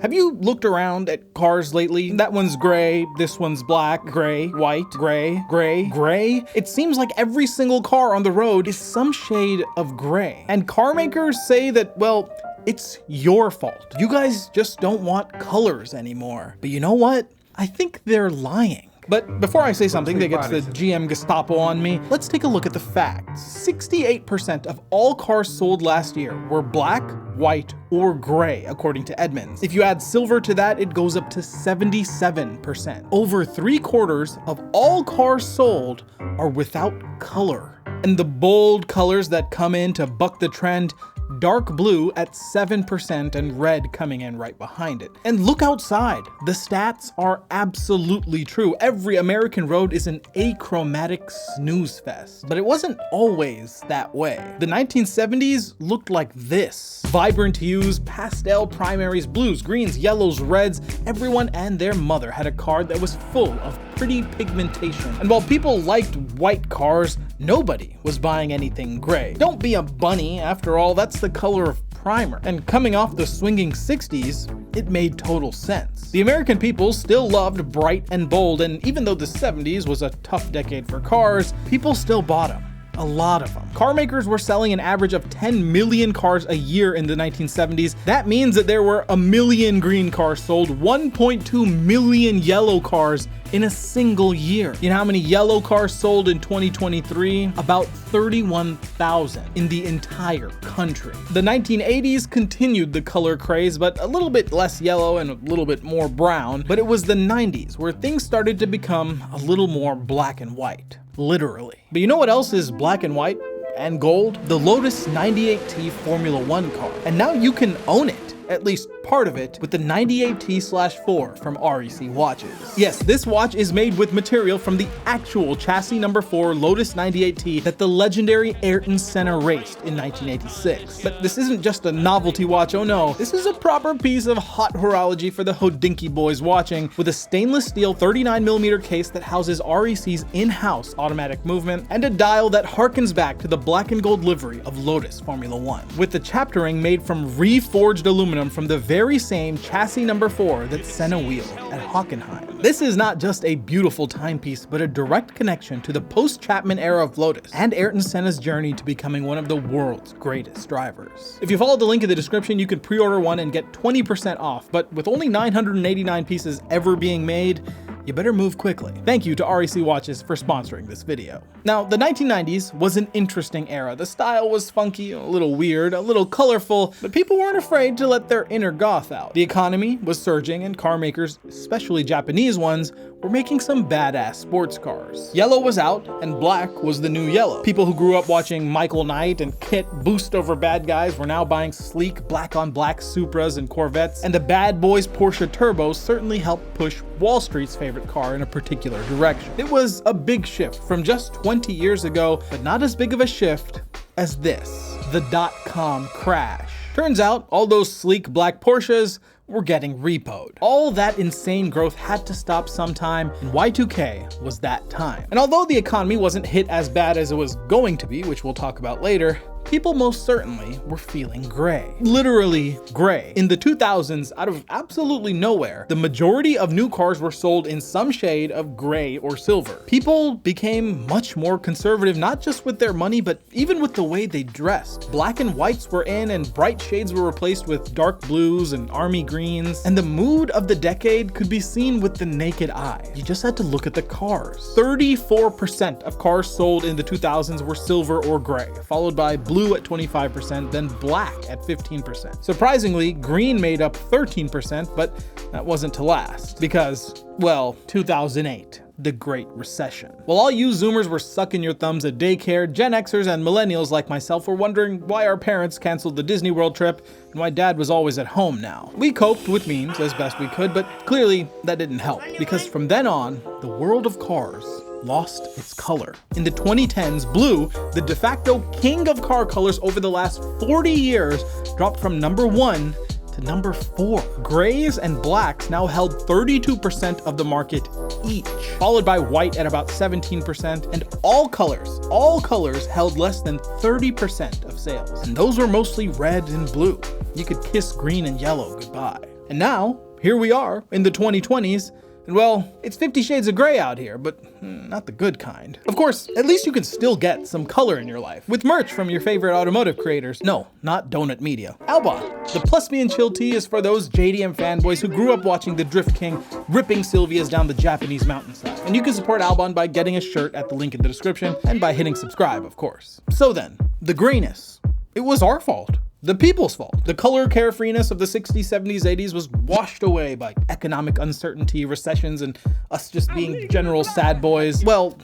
Have you looked around at cars lately? That one's gray, this one's black, gray, white, gray, gray, gray. It seems like every single car on the road is some shade of gray. And car makers say that, well, it's your fault. You guys just don't want colors anymore. But you know what? I think they're lying. But before I say something that gets the GM Gestapo on me, let's take a look at the facts. 68% of all cars sold last year were black, white, or gray, according to Edmunds. If you add silver to that, it goes up to 77%. Over 3/4 of all cars sold are without color. And the bold colors that come in to buck the trend, dark blue at 7% and red coming in right behind it. And look outside. The stats are absolutely true. Every American road is an achromatic snooze fest. But it wasn't always that way. The 1970s looked like this. Vibrant hues, pastel primaries, blues, greens, yellows, reds. Everyone and their mother had a car that was full of pretty pigmentation. And while people liked white cars, nobody was buying anything gray. Don't be a bunny, after all, that's the color of primer. And coming off the swinging 60s, it made total sense. The American people still loved bright and bold, and even though the 70s was a tough decade for cars, people still bought them. A lot of them. Car makers were selling an average of 10 million cars a year in the 1970s. That means that there were 1 million green cars sold, 1.2 million yellow cars in a single year. You know how many yellow cars sold in 2023? About 31,000 in the entire country. The 1980s continued the color craze, but a little bit less yellow and a little bit more brown. But it was the 90s where things started to become a little more black and white. Literally. But you know what else is black and white and gold? The Lotus 98T Formula One car. And now you can own it, at least part of it, with the 98T/4 from REC Watches. Yes, this watch is made with material from the actual chassis number 4 Lotus 98T that the legendary Ayrton Senna raced in 1986. But this isn't just a novelty watch, oh no. This is a proper piece of hot horology for the Hodinky boys watching, with a stainless steel 39mm case that houses REC's in-house automatic movement, and a dial that harkens back to the black and gold livery of Lotus Formula One, with the chaptering made from reforged aluminum from the very same chassis number 4 that Senna wheeled at Hockenheim. This is not just a beautiful timepiece, but a direct connection to the post-Chapman era of Lotus and Ayrton Senna's journey to becoming one of the world's greatest drivers. If you follow the link in the description, you can pre-order one and get 20% off, but with only 989 pieces ever being made, you better move quickly. Thank you to REC Watches for sponsoring this video. Now, the 1990s was an interesting era. The style was funky, a little weird, a little colorful, but people weren't afraid to let their inner goth out. The economy was surging, and car makers, especially Japanese ones, were making some badass sports cars. Yellow was out, and black was the new yellow. People who grew up watching Michael Knight and Kit boost over bad guys were now buying sleek black-on-black Supras and Corvettes, and the bad boys Porsche turbos certainly helped push Wall Street's favorite car in a particular direction. It was a big shift from just 20 years ago, but not as big of a shift as this, the dot-com crash. Turns out, all those sleek black Porsches were getting repoed. All that insane growth had to stop sometime, and Y2K was that time. And although the economy wasn't hit as bad as it was going to be, which we'll talk about later, people most certainly were feeling gray. Literally gray. In the 2000s, out of absolutely nowhere, the majority of new cars were sold in some shade of gray or silver. People became much more conservative, not just with their money, but even with the way they dressed. Black and whites were in, and bright shades were replaced with dark blues and army greens. And the mood of the decade could be seen with the naked eye. You just had to look at the cars. 34% of cars sold in the 2000s were silver or gray, followed by blue at 25%, then black at 15%. Surprisingly, green made up 13%, but that wasn't to last because, well, 2008. The Great Recession. While all you Zoomers were sucking your thumbs at daycare, Gen Xers and millennials like myself were wondering why our parents canceled the Disney World trip and why dad was always at home now. We coped with memes as best we could, but clearly that didn't help, because from then on, the world of cars lost its color. In the 2010s, blue, the de facto king of car colors over the last 40 years, dropped from number 1 to number 4. Grays and blacks now held 32% of the market each, followed by white at about 17%, and all colors held less than 30% of sales. And those were mostly red and blue. You could kiss green and yellow goodbye. And now, here we are in the 2020s, and well, it's 50 shades of gray out here, but not the good kind. Of course, at least you can still get some color in your life with merch from your favorite automotive creators. No, not Donut Media. Albon, the Plus Me and Chill tee is for those JDM fanboys who grew up watching the Drift King ripping Sylvias down the Japanese mountainside. And you can support Albon by getting a shirt at the link in the description and by hitting subscribe, of course. So then, the grayness. It was our fault. The people's fault. The color carefreeness of the 60s, 70s, 80s was washed away by economic uncertainty, recessions, and us just being general sad boys. Well,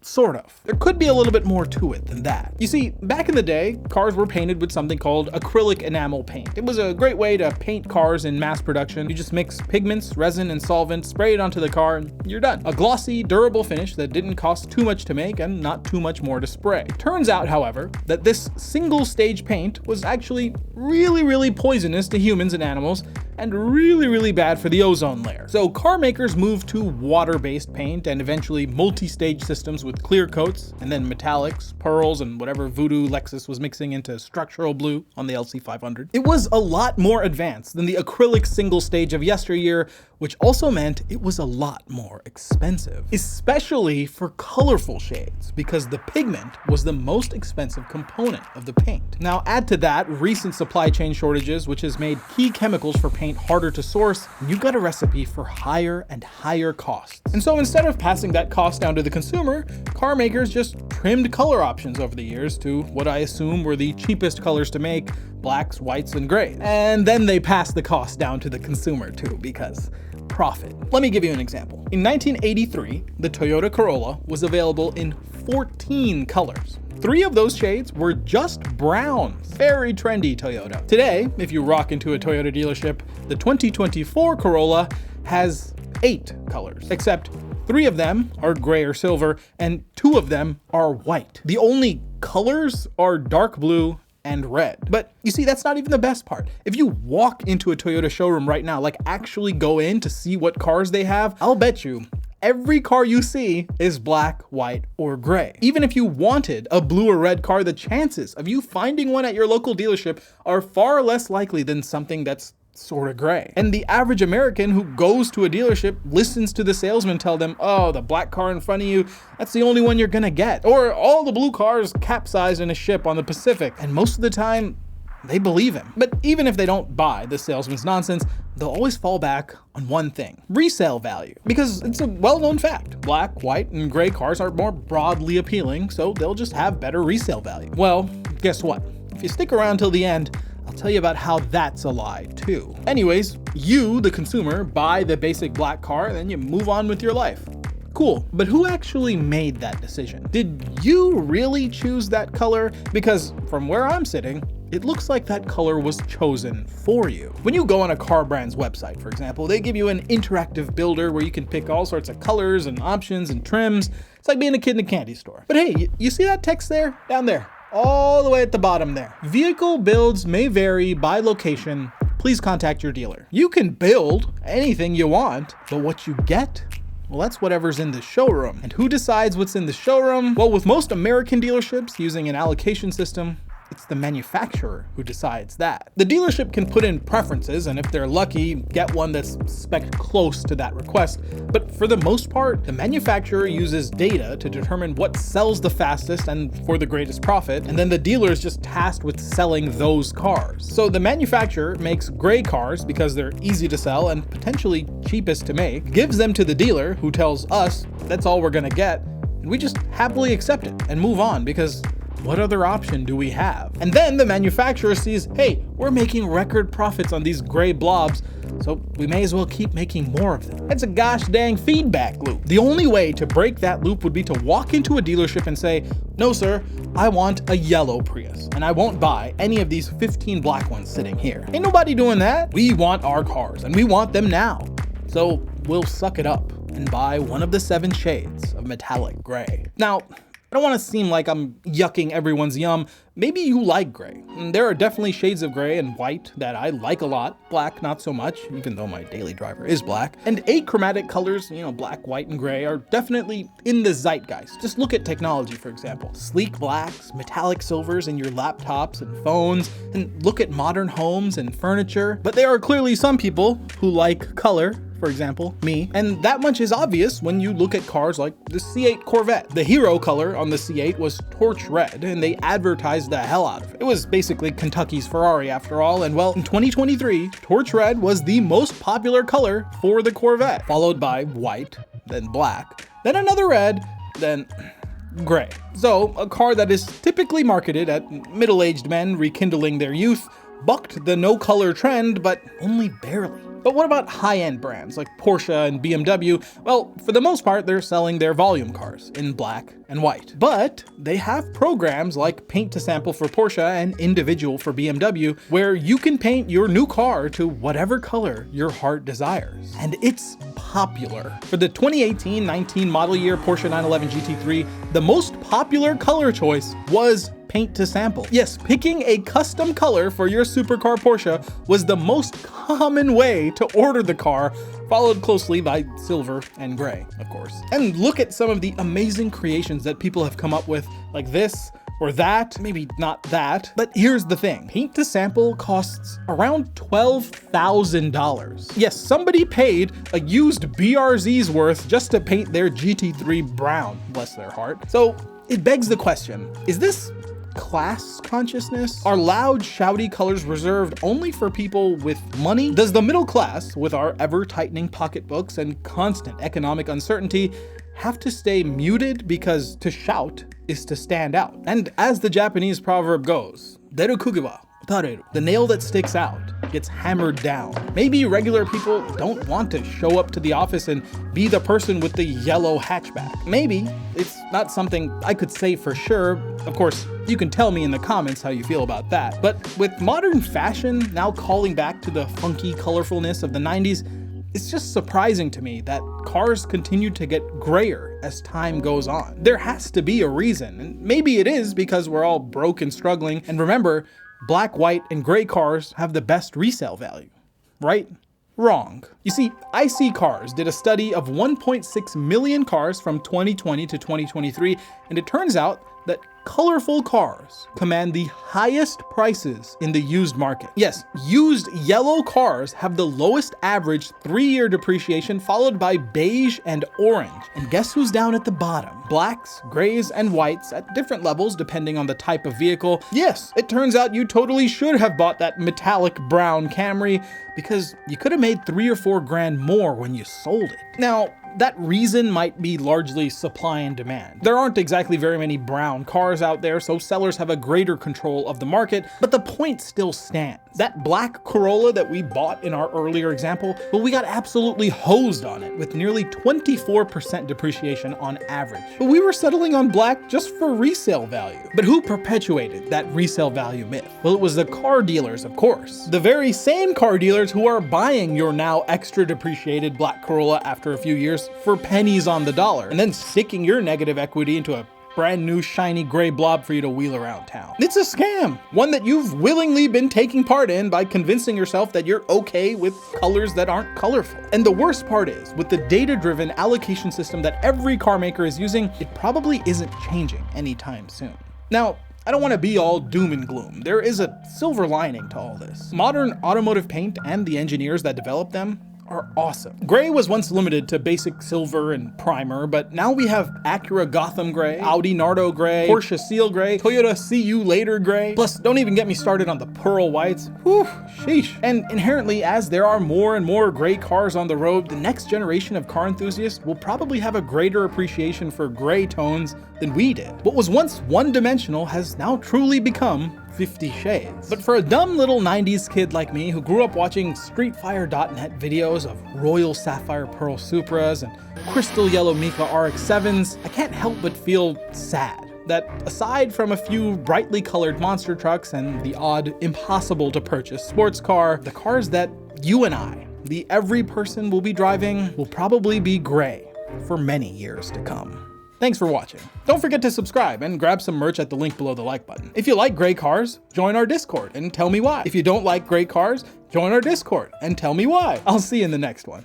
sort of. There could be a little bit more to it than that. You see, back in the day, cars were painted with something called acrylic enamel paint. It was a great way to paint cars in mass production. You just mix pigments, resin, and solvent, spray it onto the car, and you're done. A glossy, durable finish that didn't cost too much to make and not too much more to spray. It turns out, however, that this single stage paint was actually really poisonous to humans and animals, and really bad for the ozone layer. So car makers moved to water-based paint and eventually multi-stage systems with clear coats, and then metallics, pearls, and whatever voodoo Lexus was mixing into structural blue on the LC500. It was a lot more advanced than the acrylic single stage of yesteryear, which also meant it was a lot more expensive, especially for colorful shades, because the pigment was the most expensive component of the paint. Now add to that recent supply chain shortages, which has made key chemicals for paint harder to source, and you've got a recipe for higher and higher costs. And so instead of passing that cost down to the consumer, car makers just trimmed color options over the years to what I assume were the cheapest colors to make: blacks, whites, and grays. And then they passed the cost down to the consumer too, because profit. Let me give you an example. In 1983, the Toyota Corolla was available in 14 colors. 3 of those shades were just brown. Very trendy Toyota. Today, if you rock into a Toyota dealership, the 2024 Corolla has 8 colors, except 3 of them are gray or silver, and 2 of them are white. The only colors are dark blue and red. But you see, that's not even the best part. If you walk into a Toyota showroom right now, like actually go in to see what cars they have, I'll bet you every car you see is black, white, or gray. Even if you wanted a blue or red car, the chances of you finding one at your local dealership are far less likely than something that's sort of gray. And the average American who goes to a dealership listens to the salesman tell them, oh, the black car in front of you, that's the only one you're gonna get. Or all the blue cars capsized in a ship on the Pacific. And most of the time, they believe him. But even if they don't buy the salesman's nonsense, they'll always fall back on one thing: resale value. Because it's a well-known fact. Black, white, and gray cars are more broadly appealing, so they'll just have better resale value. Well, guess what? If you stick around till the end, I'll tell you about how that's a lie too. Anyways, you, the consumer, buy the basic black car, and then you move on with your life. Cool, but who actually made that decision? Did you really choose that color? Because from where I'm sitting, it looks like that color was chosen for you. When you go on a car brand's website, for example, they give you an interactive builder where you can pick all sorts of colors and options and trims. It's like being a kid in a candy store. But hey, you see that text there? Down there. All the way at the bottom there. Vehicle builds may vary by location. Please contact your dealer. You can build anything you want, but what you get? Well, that's whatever's in the showroom. And who decides what's in the showroom? Well, with most American dealerships using an allocation system, it's the manufacturer who decides that. The dealership can put in preferences, and if they're lucky, get one that's spec'd close to that request. But for the most part, the manufacturer uses data to determine what sells the fastest and for the greatest profit, and then the dealer is just tasked with selling those cars. So the manufacturer makes gray cars because they're easy to sell and potentially cheapest to make, gives them to the dealer, who tells us that's all we're gonna get, and we just happily accept it and move on because what other option do we have? And then the manufacturer sees, hey, we're making record profits on these gray blobs, so we may as well keep making more of them. It's a gosh dang feedback loop. The only way to break that loop would be to walk into a dealership and say, no sir, I want a yellow Prius, and I won't buy any of these 15 black ones sitting here. Ain't nobody doing that. We want our cars, and we want them now. So we'll suck it up and buy one of the 7 shades of metallic gray. Now, I don't want to seem like I'm yucking everyone's yum. Maybe you like gray. There are definitely shades of gray and white that I like a lot. Black, not so much, even though my daily driver is black. And achromatic colors, black, white, and gray are definitely in the zeitgeist. Just look at technology, for example. Sleek blacks, metallic silvers in your laptops and phones, and look at modern homes and furniture. But there are clearly some people who like color. For example, me. And that much is obvious when you look at cars like the C8 Corvette. The hero color on the C8 was torch red, and they advertised the hell out of it. It was basically Kentucky's Ferrari after all, and well, in 2023, torch red was the most popular color for the Corvette, followed by white, then black, then another red, then gray. So, a car that is typically marketed at middle-aged men rekindling their youth bucked the no-color trend, but only barely. But what about high-end brands like Porsche and BMW? Well, for the most part, they're selling their volume cars in black and white. But they have programs like Paint to Sample for Porsche and Individual for BMW, where you can paint your new car to whatever color your heart desires. And it's popular. For the 2018-19 model year Porsche 911 GT3, the most popular color choice was Paint to Sample. Yes, picking a custom color for your supercar Porsche was the most common way to order the car, followed closely by silver and gray, of course. And look at some of the amazing creations that people have come up with, like this or that, maybe not that. But here's the thing, Paint to Sample costs around $12,000. Yes, somebody paid a used BRZ's worth just to paint their GT3 brown, bless their heart. So it begs the question, is this class consciousness? Are loud, shouty colors reserved only for people with money? Does the middle class, with our ever-tightening pocketbooks and constant economic uncertainty, have to stay muted because to shout is to stand out? And as the Japanese proverb goes, deru kuge wa utareru, the nail that sticks out gets hammered down. Maybe regular people don't want to show up to the office and be the person with the yellow hatchback. Maybe it's not something I could say for sure. Of course, you can tell me in the comments how you feel about that. But with modern fashion now calling back to the funky colorfulness of the 90s, it's just surprising to me that cars continue to get grayer as time goes on. There has to be a reason, and maybe it is because we're all broke and struggling. And remember, black, white, and gray cars have the best resale value, right? Wrong. You see, IC Cars did a study of 1.6 million cars from 2020 to 2023, and it turns out that colorful cars command the highest prices in the used market. Yes, used yellow cars have the lowest average 3-year depreciation, followed by beige and orange. And guess who's down at the bottom? Blacks, grays, and whites at different levels depending on the type of vehicle. Yes, it turns out you totally should have bought that metallic brown Camry because you could have made 3 or 4 grand more when you sold it. Now, that reason might be largely supply and demand. There aren't exactly very many brown cars out there, so sellers have a greater control of the market, but the point still stands. That black Corolla that we bought in our earlier example, well, we got absolutely hosed on it with nearly 24% depreciation on average. But we were settling on black just for resale value. But who perpetuated that resale value myth? Well, it was the car dealers, of course. The very same car dealers who are buying your now extra depreciated black Corolla after a few years for pennies on the dollar, and then sticking your negative equity into a brand new shiny gray blob for you to wheel around town. It's a scam, one that you've willingly been taking part in by convincing yourself that you're okay with colors that aren't colorful. And the worst part is, with the data-driven allocation system that every car maker is using, it probably isn't changing anytime soon. Now, I don't want to be all doom and gloom. There is a silver lining to all this. Modern automotive paint and the engineers that develop them are awesome. Gray was once limited to basic silver and primer, but now we have Acura Gotham Gray, Audi Nardo Gray, Porsche Seal Gray, Toyota See You Later Gray. Plus, don't even get me started on the pearl whites. Whew, sheesh. And inherently, as there are more and more gray cars on the road, the next generation of car enthusiasts will probably have a greater appreciation for gray tones than we did. What was once one-dimensional has now truly become 50 Shades. But for a dumb little 90s kid like me who grew up watching StreetFire.net videos of Royal Sapphire Pearl Supras and Crystal Yellow Mika RX-7s, I can't help but feel sad that aside from a few brightly colored monster trucks and the odd impossible to purchase sports car, the cars that you and I, the every person will be driving, will probably be gray for many years to come. Thanks for watching. Don't forget to subscribe and grab some merch at the link below the like button. If you like gray cars, join our Discord and tell me why. If you don't like gray cars, join our Discord and tell me why. I'll see you in the next one.